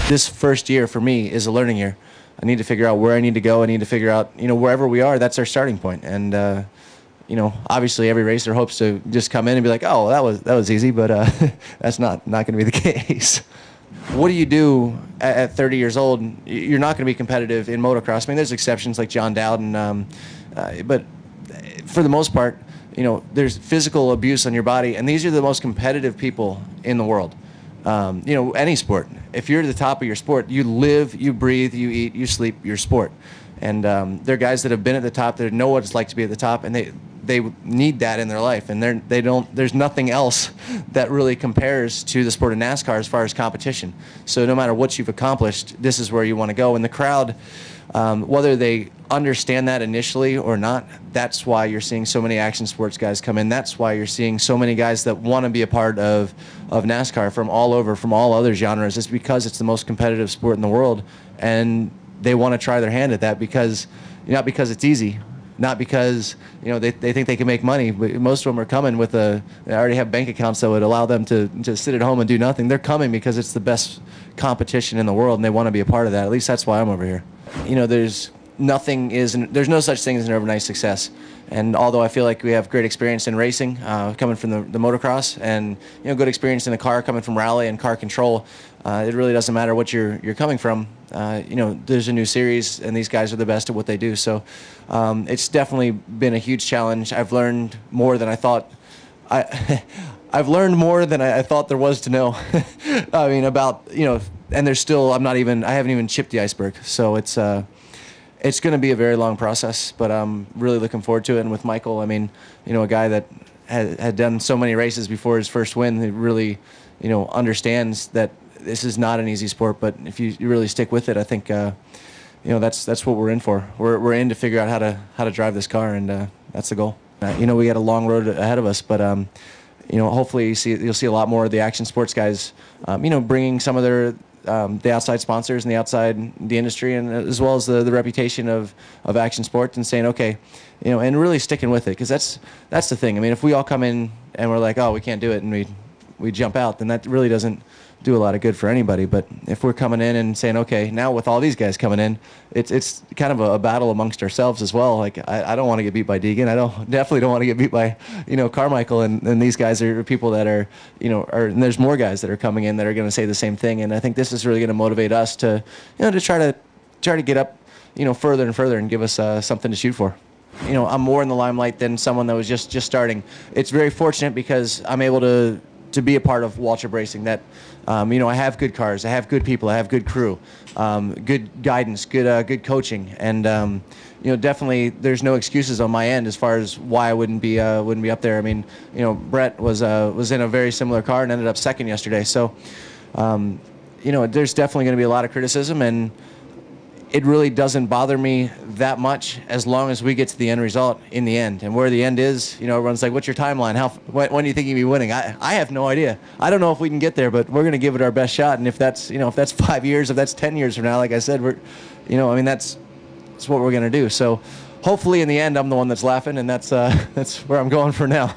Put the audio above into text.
this first year for me is a learning year. I need to figure out where I need to go. I need to figure out, wherever we are, that's our starting point. And, obviously every racer hopes to just come in and be like, oh, that was easy, but that's not going to be the case. What do you do at 30 years old? You're not going to be competitive in motocross. I mean, there's exceptions like John Dowden, but for the most part, there's physical abuse on your body, and these are the most competitive people in the world. Any sport. If you're at the top of your sport, you live, you breathe, you eat, you sleep your sport. And there are guys that have been at the top that know what it's like to be at the top, and they need that in their life. And there's nothing else that really compares to the sport of NASCAR as far as competition. So no matter what you've accomplished, this is where you want to go. And the crowd, whether they understand that initially or not, that's why you're seeing so many action sports guys come in. That's why you're seeing so many guys that want to be a part of NASCAR from all over, from all other genres. It's because it's the most competitive sport in the world, and they want to try their hand at that because, not because it's easy, not because they think they can make money. But most of them are coming with they already have bank accounts that would allow them to sit at home and do nothing. They're coming because it's the best competition in the world, and they want to be a part of that. At least that's why I'm over here. There's no such thing as an overnight success. And although I feel like we have great experience in racing, coming from the motocross, and good experience in the car coming from rally and car control, it really doesn't matter what you're coming from. There's a new series, and these guys are the best at what they do. So it's definitely been a huge challenge. I've learned more than I thought. I've learned more than I thought there was to know. I mean, about and there's still I haven't even chipped the iceberg. So it's going to be a very long process, but I'm really looking forward to it. And with Michael, I mean, a guy that had done so many races before his first win, he really, understands that this is not an easy sport. But if you really stick with it, I think, that's what we're in for. We're in to figure out how to drive this car, and that's the goal. We got a long road ahead of us, but hopefully you'll see a lot more of the action sports guys, bringing some of the outside sponsors and the industry, and as well as the reputation of action sports, and saying, okay, and really sticking with it, because that's the thing. I mean, if we all come in and we're like, oh, we can't do it, and we jump out, then that really doesn't do a lot of good for anybody. But if we're coming in and saying, okay, now with all these guys coming in, it's kind of a battle amongst ourselves as well. Like, I don't want to get beat by Deegan. Definitely don't want to get beat by, Carmichael. And these guys are people that are, and there's more guys that are coming in that are going to say the same thing. And I think this is really going to motivate us to, to try to get up, further and further, and give us something to shoot for. I'm more in the limelight than someone that was just starting. It's very fortunate because I'm able to be a part of Waltrip Racing, that I have good cars, I have good people, I have good crew, good guidance, good coaching, and definitely there's no excuses on my end as far as why I wouldn't be up there. I mean, Brett was in a very similar car and ended up second yesterday. So there's definitely going to be a lot of criticism, and it really doesn't bother me that much as long as we get to the end result in the end. And where the end is, everyone's like, what's your timeline? When do you think you'll be winning? I have no idea. I don't know if we can get there, but we're going to give it our best shot. And if that's 5 years, if that's 10 years from now, like I said, that's what we're going to do. So hopefully in the end, I'm the one that's laughing, and that's where I'm going for now.